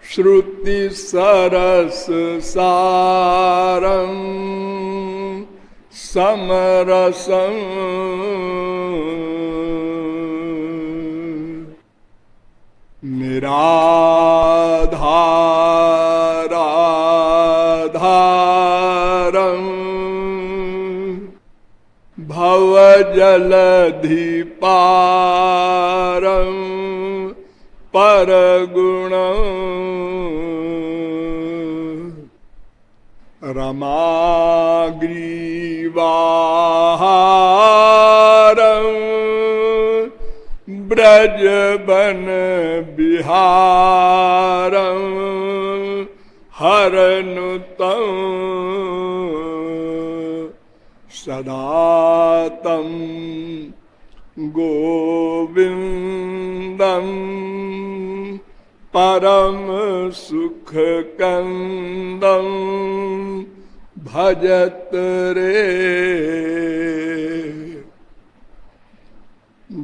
श्रुति सरस सारं समरसं निराधाराधारं भवजलधिपारं परगुणं रमाग्रीवाहारं ब्रजबन बिहारं हरनुतं सदा तं गोविन्दं परम सुखकन्दं भजत रे।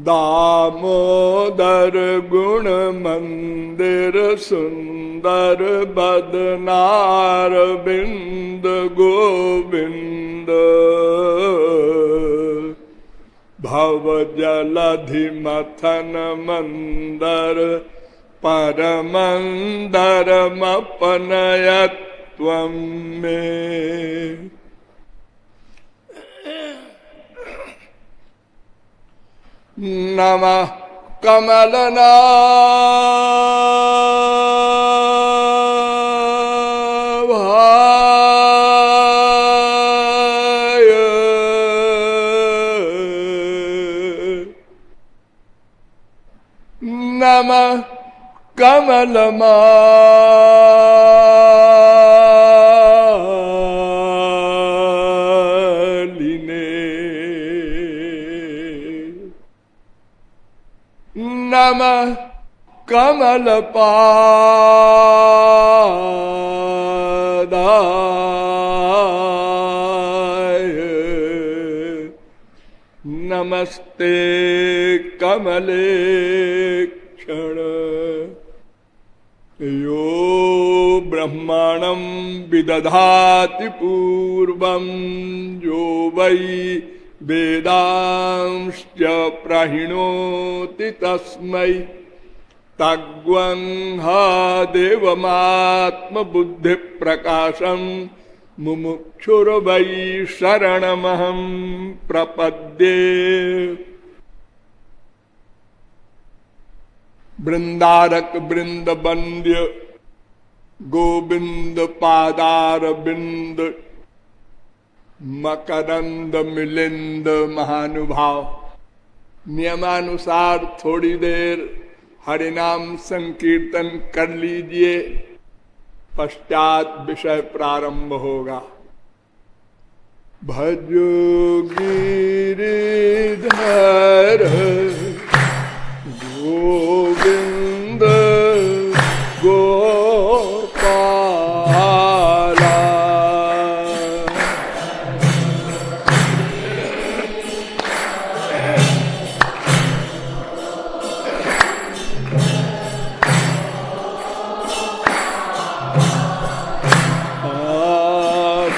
दामोदर गुण मंदिर सुंदर बदनार बिंद गोविंद भव जलधि मथन मंदर परमंदरमपनयत्वं मे। नमः कमलनाभाय नमः कमलमालिने नमः कमलपादाय नमस्ते कमलेक्षण। यो ब्रह्मणं विदधाति पूर्वं यो वै वेदांश्च प्रहिणोति तस्मै तग्वंहा देवमात्मबुद्धिप्रकाशं मुमुक्षुर्वै शरणमहं प्रपद्ये। वृंदारक वृंद बंद्य गोविंद पादार बिंद मकरंद मिलिंद महानुभाव। नियमानुसार थोड़ी देर हरिनाम संकीर्तन कर लीजिए, पश्चात विषय प्रारंभ होगा। भजो गिरिधर गोविंद गोपाला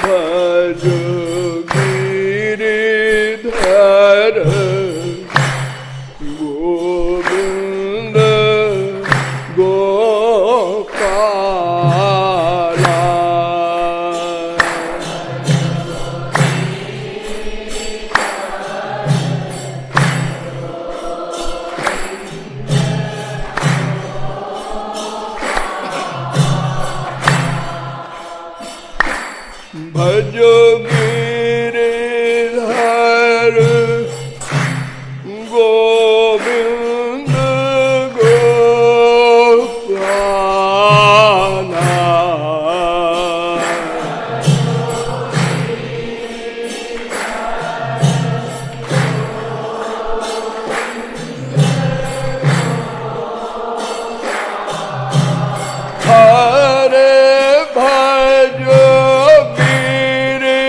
भजो गिरिधर गोविंद गोपाला भजो गिरिधर गोविंद गोपाला हरे भजो गिरिधर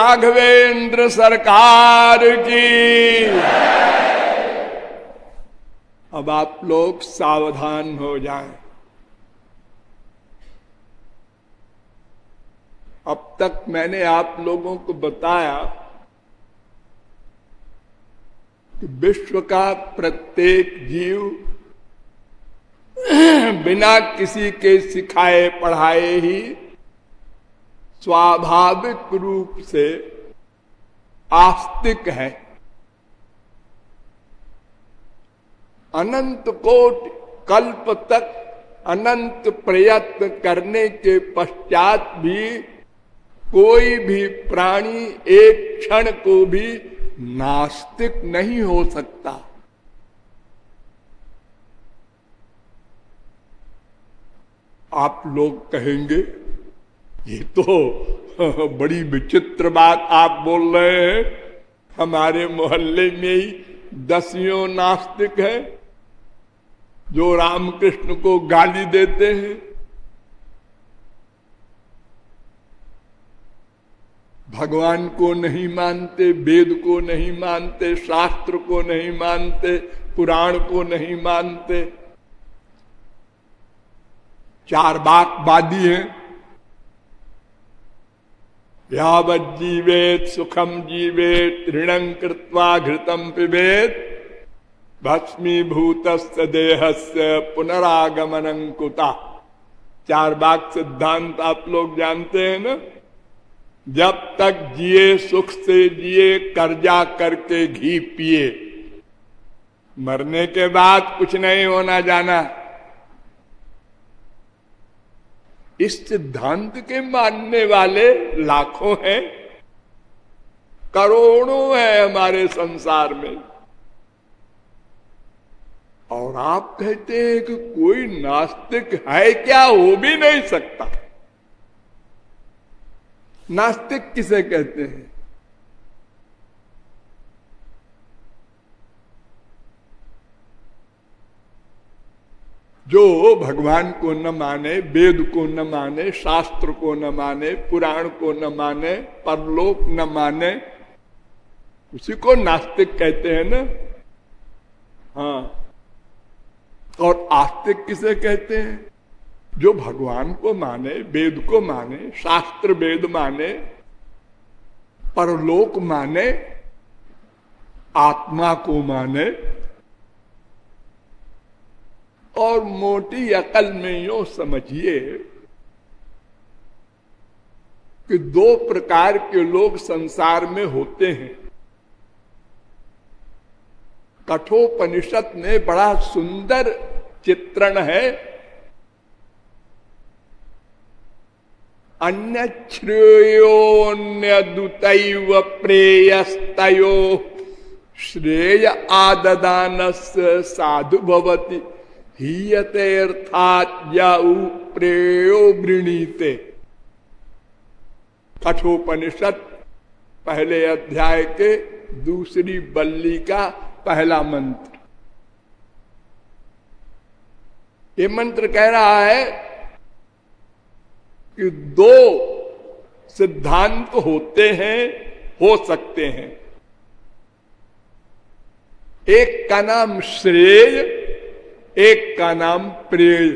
राघवेंद्र सरकार की। अब आप लोग सावधान हो जाएं। अब तक मैंने आप लोगों को बताया कि विश्व का प्रत्येक जीव बिना किसी के सिखाए पढ़ाए ही स्वाभाविक रूप से आस्तिक है। अनंत कोटि कल्प तक अनंत प्रयत्न करने के पश्चात भी कोई भी प्राणी एक क्षण को भी नास्तिक नहीं हो सकता। आप लोग कहेंगे ये तो बड़ी विचित्र बात आप बोल रहे हैं, हमारे मोहल्ले में ही दसियों नास्तिक है जो रामकृष्ण को गाली देते हैं। भगवान को नहीं मानते, वेद को नहीं मानते, शास्त्र को नहीं मानते, पुराण को नहीं मानते, चारवाकवादी हैं। यावत् जीवेत सुखम जीवेत ऋणं कृत्वा घृतम पिबेत भस्मीभूतस्य देहस्य पुनरागमनं कुतः। चारवाक सिद्धांत आप लोग जानते हैं ना। जब तक जिए सुख से जिए, कर्जा करके घी पिए, मरने के बाद कुछ नहीं होना जाना। इस सिद्धांत के मानने वाले लाखों हैं, करोड़ों हैं हमारे संसार में। और आप कहते हैं कि कोई नास्तिक है क्या? हो भी नहीं सकता। नास्तिक किसे कहते हैं? जो भगवान को न माने, वेद को न माने, शास्त्र को न माने, पुराण को न माने, परलोक न माने, उसी को नास्तिक कहते हैं ना। हाँ, और आस्तिक किसे कहते हैं? जो भगवान को माने, वेद को माने, शास्त्र वेद माने, परलोक माने, आत्मा को माने, और मोटी अकल में यूं समझिए कि दो प्रकार के लोग संसार में होते हैं। कठोपनिषद में बड़ा सुंदर चित्रण है। अन्यश्रेयोन्यदुतैव प्रेयस्तयो श्रेय आददानस्य साधु भवति हीयते अर्थात याउ प्रेयो वृणीते। कठोपनिषद पहले अध्याय के दूसरी बल्ली का पहला मंत्र। ये मंत्र कह रहा है कि दो सिद्धांत होते हैं, हो सकते हैं। एक का नाम श्रेय, एक का नाम प्रेय।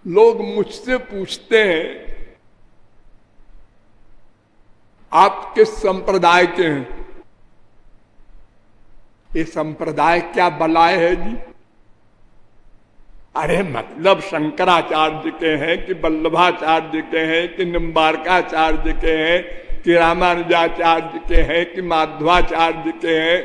लोग मुझसे पूछते हैं आप किस संप्रदाय के हैं? ये संप्रदाय क्या बलाय है जी? अरे मतलब शंकराचार्य के हैं कि वल्लभाचार्य के हैं कि निम्बारकाचार्य के हैं कि रामानुजाचार्य के हैं कि माधवाचार्य के हैं,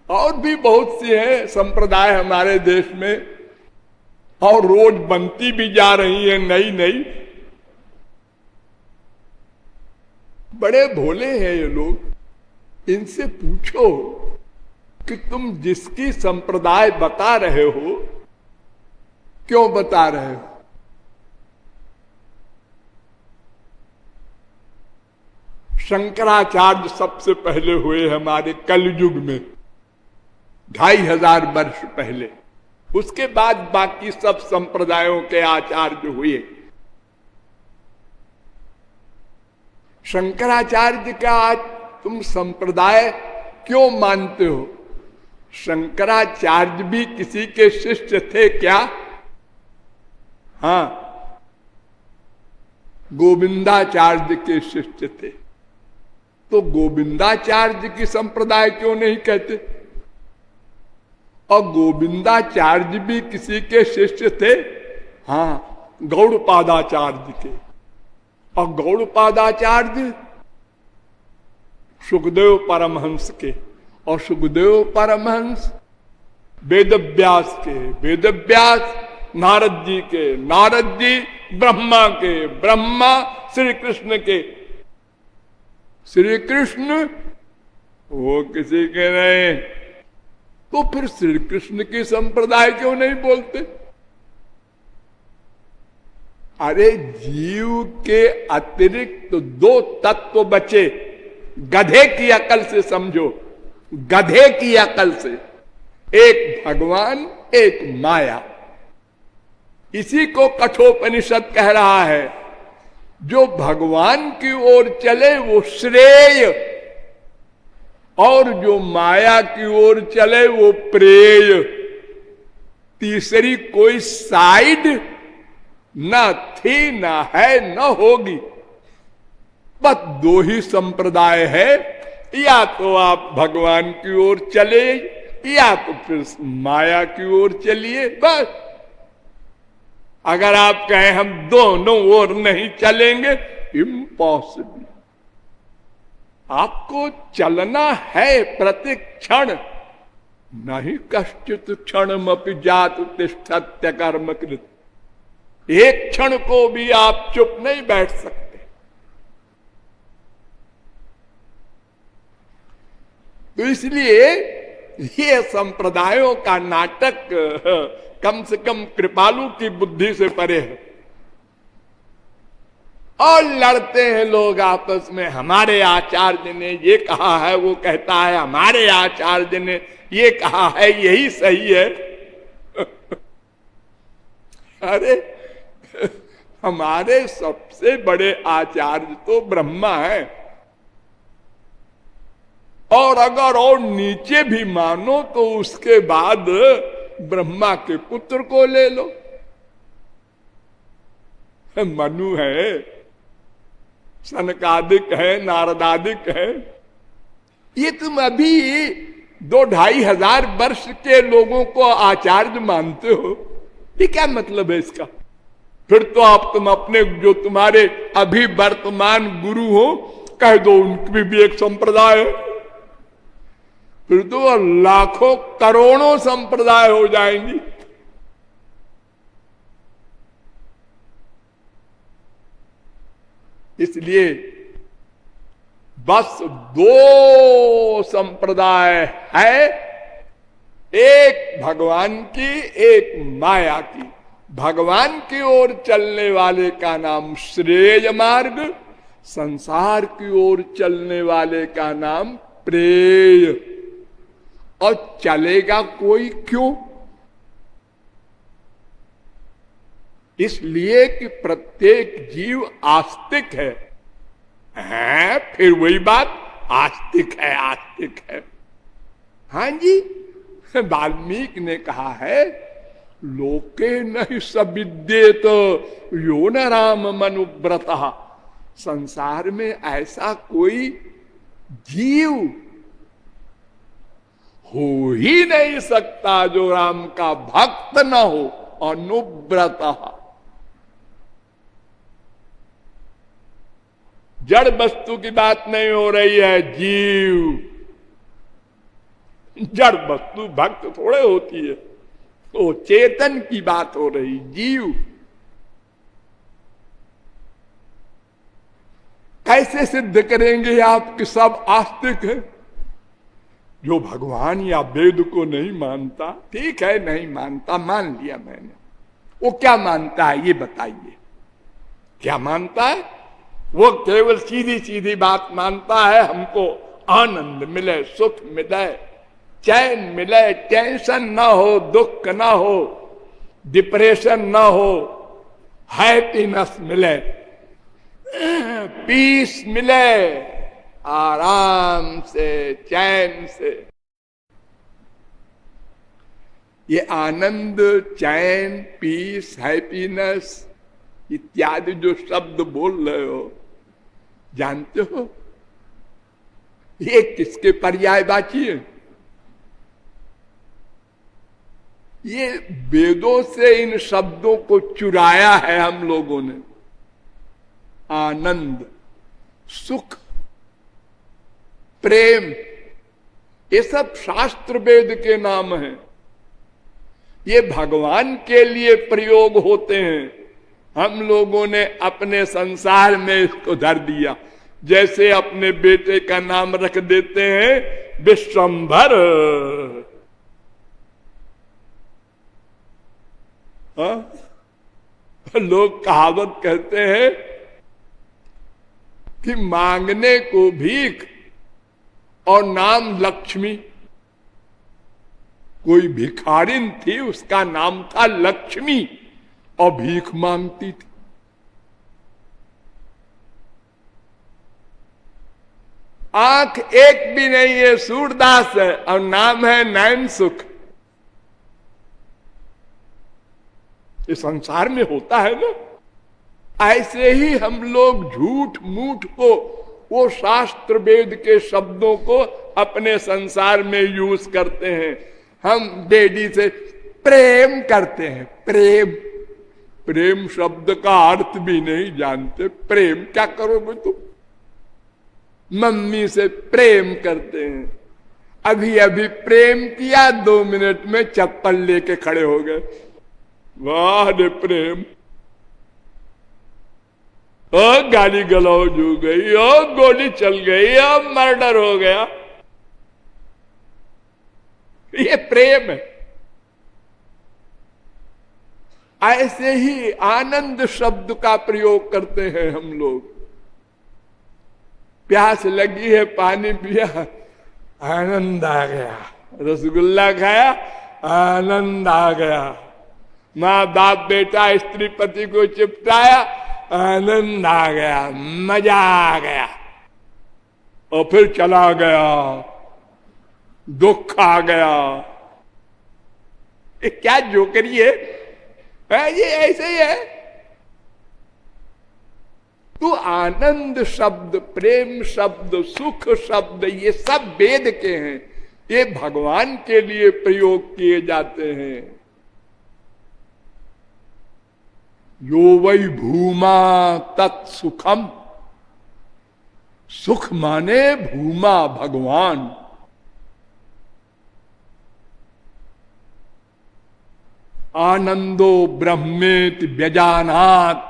और भी बहुत सी हैं संप्रदाय हमारे देश में, और रोज बनती भी जा रही है नई नई। बड़े भोले हैं ये लोग। इनसे पूछो कि तुम जिसकी संप्रदाय बता रहे हो, क्यों बता रहे हो? शंकराचार्य सबसे पहले हुए हमारे कलयुग में, 2500 वर्ष पहले। उसके बाद बाकी सब संप्रदायों के आचार्य हुए। शंकराचार्य का आज तुम संप्रदाय क्यों मानते हो? शंकराचार्य भी किसी के शिष्य थे क्या? हाँ, गोविंदाचार्य के शिष्य थे। तो गोविंदाचार्य की संप्रदाय क्यों नहीं कहते? और गोविंदाचार्य भी किसी के शिष्य थे, हाँ, गौड़पादाचार्य के। और गौड़पादाचार्य सुखदेव परमहंस के, और सुखदेव परमहंस वेदव्यास के, वेदव्यास नारद जी के, नारद जी ब्रह्मा के, ब्रह्मा श्री कृष्ण के, श्री कृष्ण वो किसी के नहीं। तो फिर श्री कृष्ण की संप्रदाय क्यों नहीं बोलते? अरे जीव के अतिरिक्त दो तत्व बचे। गधे की अकल से समझो, गधे की अकल से, एक भगवान एक माया। इसी को कठोपनिषद कह रहा है, जो भगवान की ओर चले वो श्रेय, और जो माया की ओर चले वो प्रेय। तीसरी कोई साइड ना थी, ना है, न होगी। बस दो ही संप्रदाय है, या तो आप भगवान की ओर चले या तो फिर माया की ओर चलिए। बस अगर आप कहें हम दोनों ओर नहीं चलेंगे, इम्पॉसिबल। आपको चलना है प्रति क्षण। नहीं कश्चित क्षणमपि जात तिष्ठत्य कर्म कृत। एक क्षण को भी आप चुप नहीं बैठ सकते। तो इसलिए ये संप्रदायों का नाटक कम से कम कृपालु की बुद्धि से परे है। और लड़ते हैं लोग आपस में, हमारे आचार्य ने ये कहा है, वो कहता है हमारे आचार्य ने ये कहा है, यही सही है। अरे हमारे सबसे बड़े आचार्य तो ब्रह्मा है, और अगर और नीचे भी मानो तो उसके बाद ब्रह्मा के पुत्र को ले लो, मनु है, सनकादिक है, नारदादिक है। ये तुम अभी 2-2.5 हजार वर्ष के लोगों को आचार्य मानते हो, ये क्या मतलब है इसका? फिर तो आप तुम अपने जो तुम्हारे अभी वर्तमान गुरु हो कह दो उनकी भी एक संप्रदाय है, फिर तो लाखों करोड़ों संप्रदाय हो जाएंगी। इसलिए बस 2 संप्रदाय है, एक भगवान की एक माया की। भगवान की ओर चलने वाले का नाम श्रेय मार्ग, संसार की ओर चलने वाले का नाम प्रेय। और चलेगा कोई क्यों? इसलिए कि प्रत्येक जीव आस्तिक है। फिर वही बात, आस्तिक है, आस्तिक है। हाँ जी, वाल्मीकि ने कहा है, लोके नहीं सविद्येत यो न राम मनुव्रतः। संसार में ऐसा कोई जीव हो ही नहीं सकता जो राम का भक्त न हो, अनुव्रतः। जड़ वस्तु की बात नहीं हो रही है, जीव। जड़ वस्तु भक्त थोड़े होती है, तो चेतन की बात हो रही, जीव। कैसे सिद्ध करेंगे आप कि सब आस्तिक है? जो भगवान या वेद को नहीं मानता, ठीक है नहीं मानता, मान लिया मैंने। वो क्या मानता है ये बताइए, क्या मानता है? वो केवल सीधी सीधी बात मानता है, हमको आनंद मिले, सुख मिले, चैन मिले, टेंशन ना हो, दुख ना हो, डिप्रेशन ना हो, हैप्पीनेस मिले, पीस मिले, आराम से, चैन से। ये आनंद, चैन, पीस, हैप्पीनेस इत्यादि जो शब्द बोल रहे हो, जानते हो ये किसके पर्यायवाची है? ये वेदों से इन शब्दों को चुराया है हम लोगों ने। आनंद, सुख, प्रेम, ये सब शास्त्र वेद के नाम हैं। ये भगवान के लिए प्रयोग होते हैं। हम लोगों ने अपने संसार में इसको धर दिया। जैसे अपने बेटे का नाम रख देते हैं विश्वंभर, लोग कहावत कहते हैं कि मांगने को भीख और नाम लक्ष्मी। कोई भिखारिन थी, उसका नाम था लक्ष्मी और भीख मांगती थी। आंख एक भी नहीं है, सूरदास है, और नाम है नैन सुख। ये संसार में होता है ना। ऐसे ही हम लोग झूठ मूठ को, वो शास्त्र वेद के शब्दों को अपने संसार में यूज करते हैं। हम डैडी से प्रेम करते हैं। प्रेम, प्रेम शब्द का अर्थ भी नहीं जानते। प्रेम क्या करोगे तुम? मम्मी से प्रेम करते हैं। अभी अभी प्रेम किया, 2 मिनट में चप्पल लेके खड़े हो गए। वाह रे प्रेम! ओ गाली गलौज हो गई, ओ गोली चल गई, ओ मर्डर हो गया। ये प्रेम है। ऐसे ही आनंद शब्द का प्रयोग करते हैं हम लोग। प्यास लगी है, पानी पिया, आनंद आ गया। रसगुल्ला खाया, आनंद आ गया। माँ बाप बेटा स्त्री पति को चिपटाया, आनंद आ गया, मजा आ गया। और फिर चला गया, दुख आ गया। ये क्या जोकरी है? ये ऐसे ही है। तो आनंद शब्द, प्रेम शब्द, सुख शब्द, ये सब वेद के हैं। ये भगवान के लिए प्रयोग किए जाते हैं। यो वै भूमा तत्सुखम, सुख माने भूमा भगवान। आनंदो ब्रह्मेति व्यजानात्,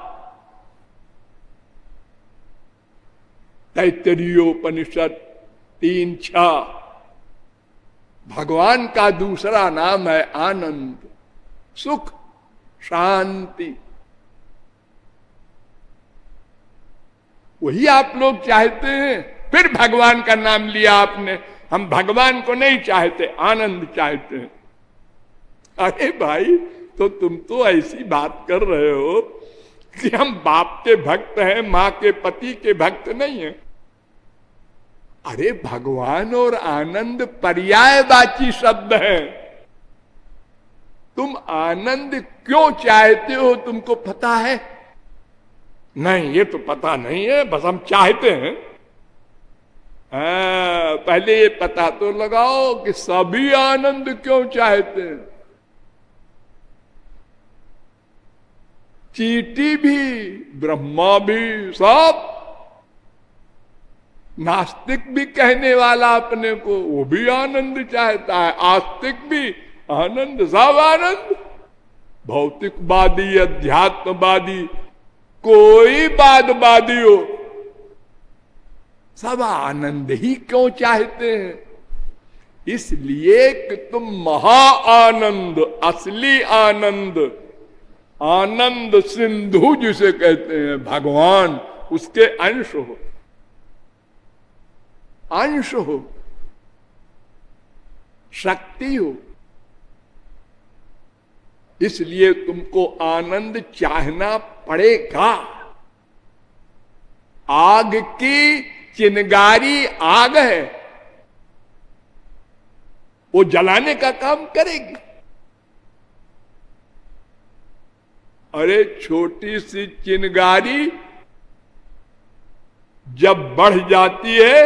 तैत्तरीयोपनिषद 3:6। भगवान का दूसरा नाम है आनंद, सुख, शांति। वही आप लोग चाहते हैं। फिर भगवान का नाम लिया आपने। हम भगवान को नहीं चाहते, आनंद चाहते हैं। अरे भाई, तो तुम तो ऐसी बात कर रहे हो कि हम बाप के भक्त हैं, माँ के पति के भक्त नहीं हैं। अरे भगवान और आनंद पर्यायवाची शब्द है। तुम आनंद क्यों चाहते हो, तुमको पता है? नहीं, ये तो पता नहीं है, बस हम चाहते हैं। पहले ये पता तो लगाओ कि सभी आनंद क्यों चाहते हैं। चींटी भी, ब्रह्मा भी, सब। नास्तिक भी कहने वाला अपने को, वो भी आनंद चाहता है। आस्तिक भी आनंद, सब आनंद। भौतिकवादी, अध्यात्मवादी, कोई वादवादी हो, सब आनंद ही क्यों चाहते हैं? इसलिए कि तुम महा आनंद, असली आनंद, आनंद सिंधु जिसे कहते हैं भगवान, उसके अंश हो। अंश हो। शक्ति हो। इसलिए तुमको आनंद चाहना पड़ेगा। आग की चिनगारी आग है, वो जलाने का काम करेगी। अरे छोटी सी चिनगारी जब बढ़ जाती है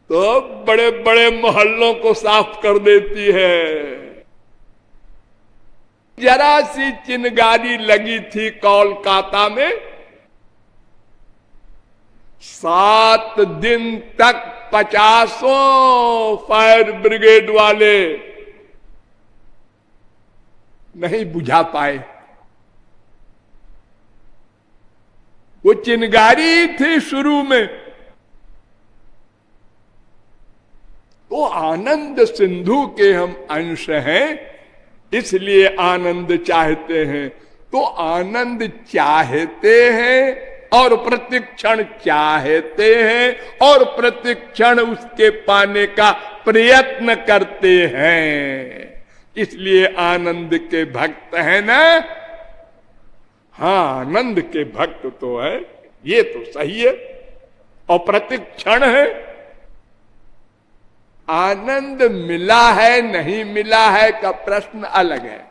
तो बड़े बड़े मोहल्लों को साफ कर देती है। जरा सी चिनगारी लगी थी कोलकाता में, 7 दिन तक 50 फायर ब्रिगेड वाले नहीं बुझा पाए। वो चिनगारी थी शुरू में। तो आनंद सिंधु के हम अंश हैं, इसलिए आनंद चाहते हैं। तो आनंद चाहते हैं और प्रतिक्षण चाहते हैं और प्रतिक्षण उसके पाने का प्रयत्न करते हैं। इसलिए आनंद के भक्त हैं ना। हाँ, आनंद के भक्त तो है, ये तो सही है। और प्रतिक्षण है। आनंद मिला है नहीं मिला है का प्रश्न अलग है।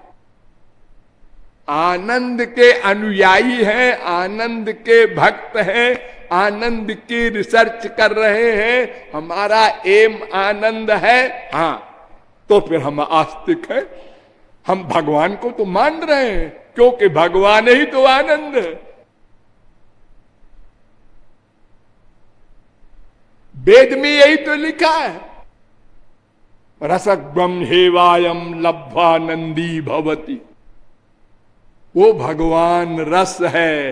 आनंद के अनुयायी हैं, आनंद के भक्त हैं, आनंद की रिसर्च कर रहे हैं, हमारा एम आनंद है, हाँ, तो फिर हम आस्तिक हैं। हम भगवान को तो मान रहे हैं, क्योंकि भगवान ही तो आनंद है। वेद में यही तो लिखा है, रसग्वम हेवायम लब्ध्वानंदी भवति। वो भगवान रस है,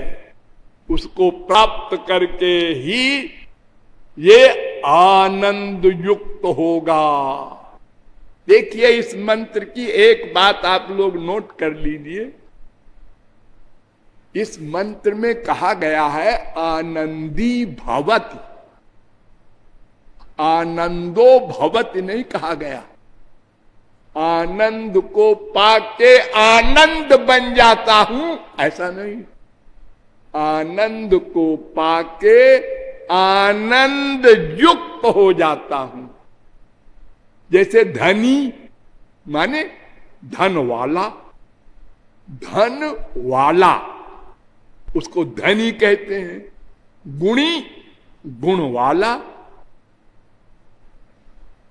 उसको प्राप्त करके ही ये आनंद युक्त होगा। देखिए, इस मंत्र की एक बात आप लोग नोट कर लीजिए। इस मंत्र में कहा गया है आनंदी भवति, आनंदो भवति नहीं कहा गया। आनंद को पाके आनंद बन जाता हूं, ऐसा नहीं। आनंद को पाके आनंद युक्त हो जाता हूं। जैसे धनी माने धन वाला, धन वाला उसको धनी कहते हैं। गुणी गुण वाला,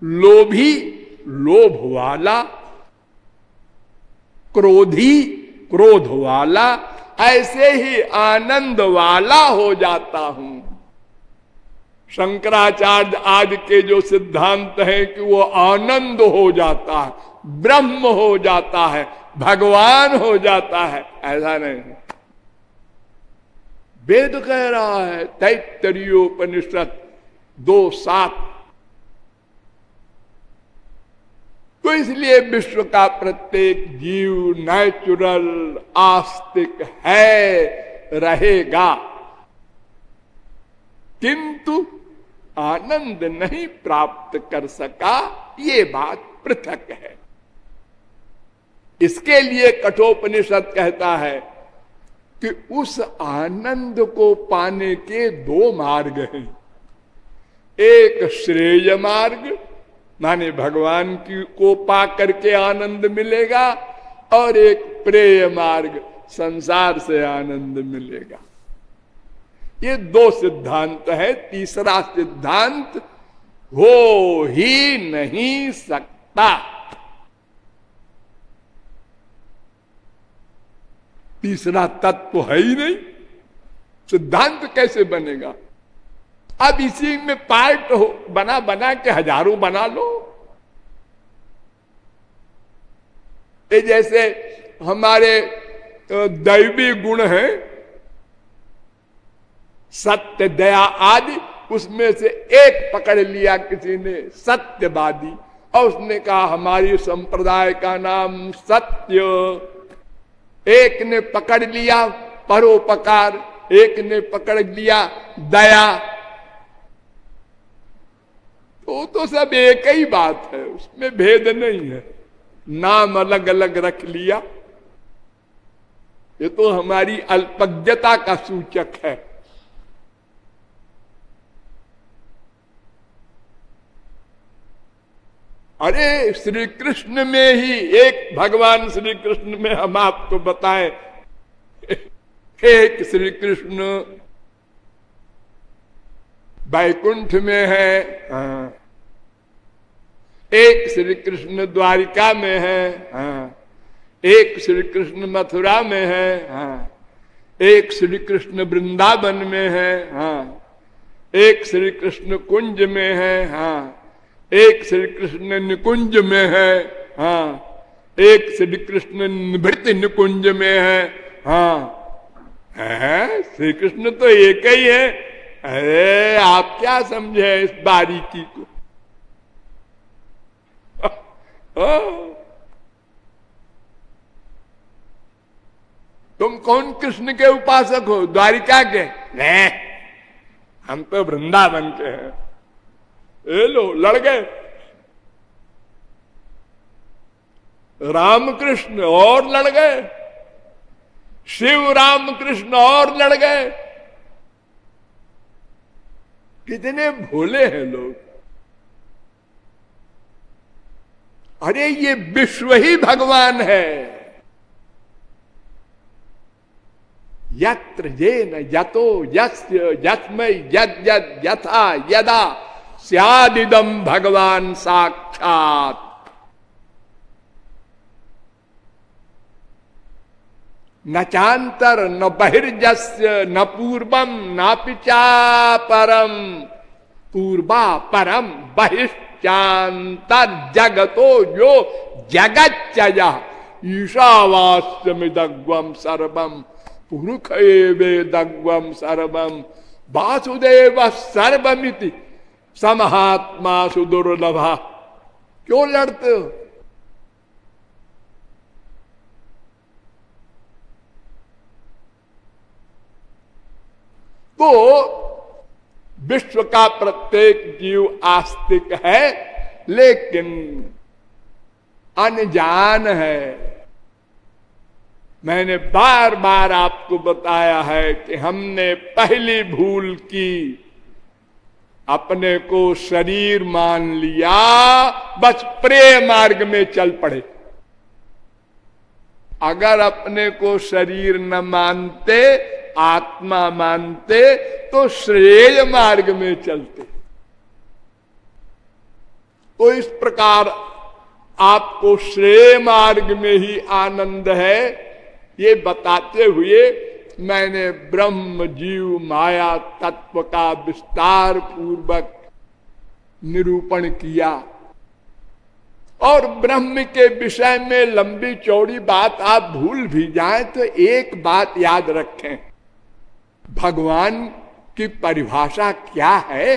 लोभी लोभ वाला, क्रोधी क्रोध वाला, ऐसे ही आनंद वाला हो जाता हूं। शंकराचार्य आदि के जो सिद्धांत है कि वो आनंद हो जाता है, ब्रह्म हो जाता है, भगवान हो जाता है, ऐसा नहीं। वेद कह रहा है, तैत्तरीयोपनिषद 2:7। तो इसलिए विश्व का प्रत्येक जीव नेचुरल आस्तिक है, रहेगा, किंतु आनंद नहीं प्राप्त कर सका, ये बात पृथक है। इसके लिए कठोपनिषद कहता है कि उस आनंद को पाने के 2 मार्ग हैं। एक श्रेय मार्ग, माने भगवान की को पा करके आनंद मिलेगा, और एक प्रेय मार्ग, संसार से आनंद मिलेगा। ये 2 सिद्धांत है। तीसरा सिद्धांत हो ही नहीं सकता। तीसरा तत्व है ही नहीं, सिद्धांत कैसे बनेगा? अब इसी में पार्ट बना बना के हजारों बना लो। ये जैसे हमारे दैवी गुण है, सत्य दया आदि, उसमें से एक पकड़ लिया किसी ने, सत्यवादी, और उसने कहा हमारी संप्रदाय का नाम सत्य। एक ने पकड़ लिया परोपकार, एक ने पकड़ लिया दया। तो सब एक ही बात है, उसमें भेद नहीं है। नाम अलग अलग रख लिया, ये तो हमारी अल्पज्ञता का सूचक है। अरे श्री कृष्ण में ही, एक भगवान श्री कृष्ण में हम आपको बताएं, एक श्री कृष्ण बैकुंठ में है, एक श्री कृष्ण द्वारिका में है, एक श्री कृष्ण मथुरा में है, एक श्री कृष्ण वृंदावन में है, एक श्री कृष्ण कुंज में है, एक श्री कृष्ण निकुंज में है, एक श्री कृष्ण निभृत निकुंज में है, श्री कृष्ण तो एक ही है। अरे आप क्या समझे इस बारीकी को? तुम कौन कृष्ण के उपासक हो? द्वारिका के? नहीं, हम तो वृंदावन के हैं। ए लो, लड़ गए। रामकृष्ण और लड़ गए, शिव रामकृष्ण और लड़ गए। कितने भोले हैं लोग। अरे ये विश्व ही भगवान है। यत्र येन यतो यस्य यस्मै यद् यद् यथा यदा स्यादिदं भगवान साक्षात्। न चांतर न बहिर्जस्य न पूर्वम नापि चापरम। पूर्वा परम बहिश्चांतर जगतो यो जगच्चय ईशावास्यमिदग्वम सर्वम पुरुष एवेदग्वम सर्वम वासुदेव सर्वमिति समहात्मा सुदुर्लभा। क्यों लड़ते हो? तो विश्व का प्रत्येक जीव आस्तिक है, लेकिन अनजान है। मैंने बार बार आपको बताया है कि हमने पहली भूल की, अपने को शरीर मान लिया, बस प्रेम मार्ग में चल पड़े। अगर अपने को शरीर न मानते, आत्मा मानते, तो श्रेय मार्ग में चलते। तो इस प्रकार आपको श्रेय मार्ग में ही आनंद है, ये बताते हुए मैंने ब्रह्म जीव माया तत्व का विस्तार पूर्वक निरूपण किया। और ब्रह्म के विषय में लंबी चौड़ी बात आप भूल भी जाएं तो एक बात याद रखें, भगवान की परिभाषा क्या है,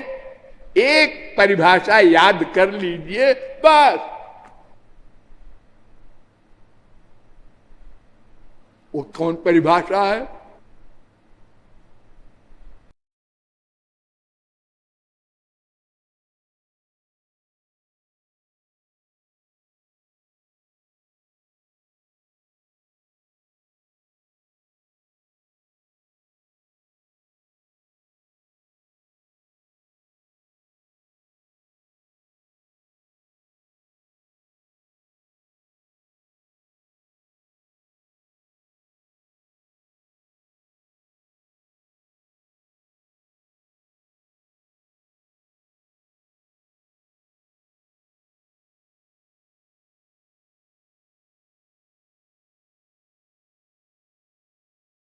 एक परिभाषा याद कर लीजिए बस। वो कौन परिभाषा है?